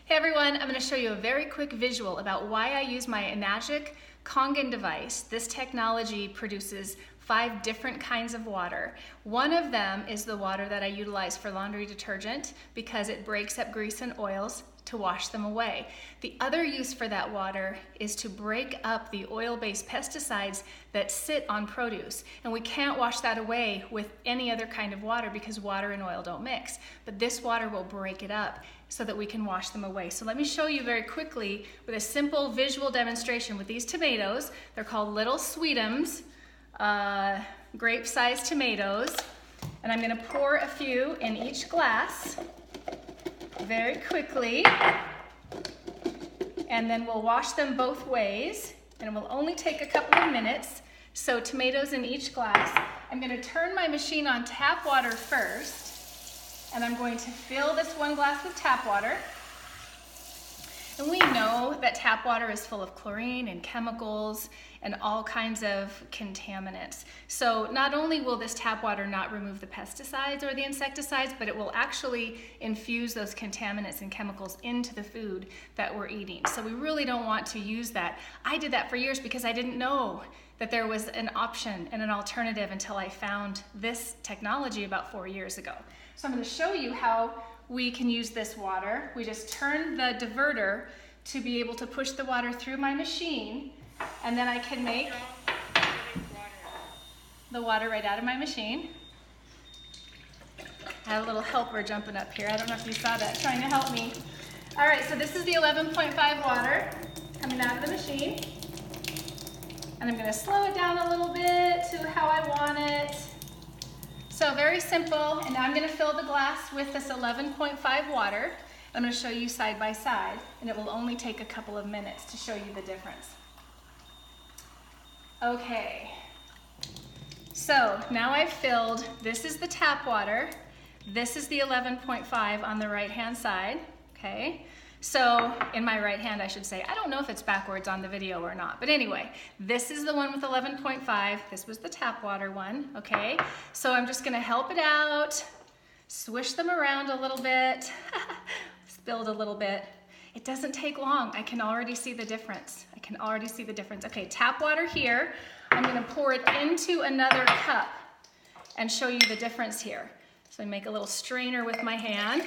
Hey everyone, I'm going to show you a very quick visual about why I use my Magic Kangen device. This technology produces 5 different kinds of water. One of them is the water that I utilize for laundry detergent because it breaks up grease and oils to wash them away. The other use for that water is to break up the oil-based pesticides that sit on produce. And we can't wash that away with any other kind of water because water and oil don't mix. But this water will break it up so that we can wash them away. So let me show you very quickly with a simple visual demonstration with these tomatoes. They're called Little Sweetums, grape-sized tomatoes. And I'm gonna pour a few in each glass very quickly, and then we'll wash them both ways, and it will only take a couple of minutes. So tomatoes in each glass. I'm going to turn my machine on tap water first, and I'm going to fill this one glass with tap water. And we know that tap water is full of chlorine and chemicals and all kinds of contaminants. So not only will this tap water not remove the pesticides or the insecticides, but it will actually infuse those contaminants and chemicals into the food that we're eating. So we really don't want to use that. I did that for years because I didn't know that there was an option and an alternative until I found this technology about 4 years ago. So I'm going to show you how we can use this water. We just turn the diverter to be able to push the water through my machine, and then I can make the water right out of my machine. I have a little helper jumping up here. I don't know if you saw that, trying to help me. All right, so this is the 11.5 water coming out of the machine. And I'm gonna slow it down a little bit to how I want it. So very simple, and now I'm going to fill the glass with this 11.5 water. I'm going to show you side by side, and it will only take a couple of minutes to show you the difference. Okay, so now I've filled, this is the tap water, this is the 11.5 on the right hand side, okay? So in my right hand, I should say, I don't know if it's backwards on the video or not, but anyway, this is the one with 11.5. This was the tap water one, okay? So I'm just gonna help it out, swish them around a little bit, spilled a little bit. It doesn't take long. I can already see the difference. I can already see the difference. Okay, tap water here. I'm gonna pour it into another cup and show you the difference here. So I make a little strainer with my hand.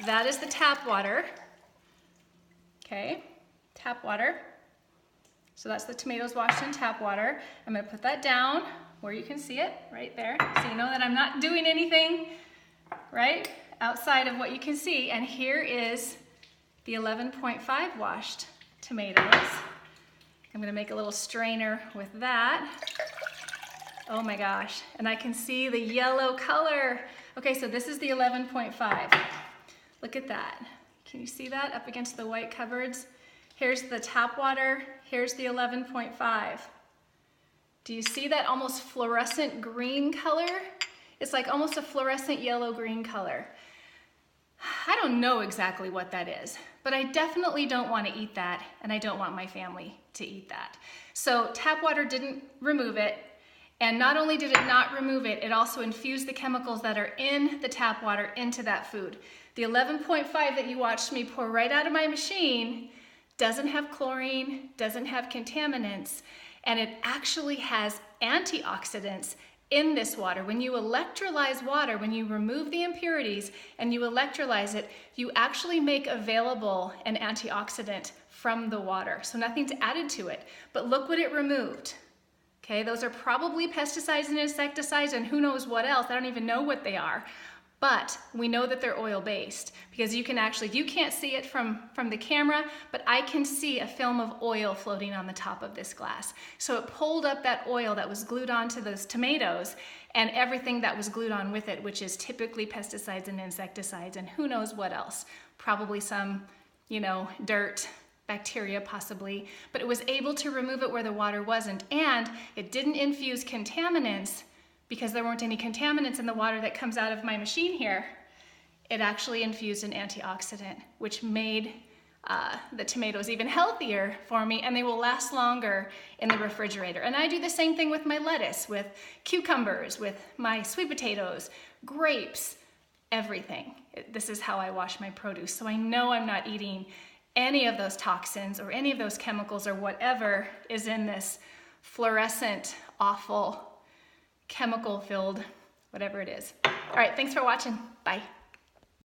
That is the tap water. Okay, tap water. So that's the tomatoes washed in tap water. I'm gonna put that down where you can see it, right there. So you know that I'm not doing anything, right, outside of what you can see. And here is the 11.5 washed tomatoes. I'm gonna make a little strainer with that. Oh my gosh, and I can see the yellow color. Okay, so this is the 11.5. Look at that. Can you see that up against the white cupboards? Here's the tap water, here's the 11.5. Do you see that almost fluorescent green color? It's like almost a fluorescent yellow-green color. I don't know exactly what that is, but I definitely don't want to eat that, and I don't want my family to eat that. So tap water didn't remove it, and not only did it not remove it, it also infused the chemicals that are in the tap water into that food. The 11.5 that you watched me pour right out of my machine doesn't have chlorine, doesn't have contaminants, and it actually has antioxidants in this water. When you electrolyze water, when you remove the impurities and you electrolyze it, you actually make available an antioxidant from the water. So nothing's added to it, but look what it removed. Okay, those are probably pesticides and insecticides and who knows what else. I don't even know what they are. But we know that they're oil-based because you can't see it from the camera, but I can see a film of oil floating on the top of this glass. So it pulled up that oil that was glued onto those tomatoes and everything that was glued on with it, which is typically pesticides and insecticides and who knows what else. Probably some, dirt, bacteria possibly, but it was able to remove it where the water wasn't, and it didn't infuse contaminants because there weren't any contaminants in the water that comes out of my machine here. It actually infused an antioxidant, which made the tomatoes even healthier for me, and they will last longer in the refrigerator. And I do the same thing with my lettuce, with cucumbers, with my sweet potatoes, grapes, everything. this is how I wash my produce. So I know I'm not eating any of those toxins or any of those chemicals or whatever is in this fluorescent, awful, chemical-filled, whatever it is. All right, thanks for watching. Bye.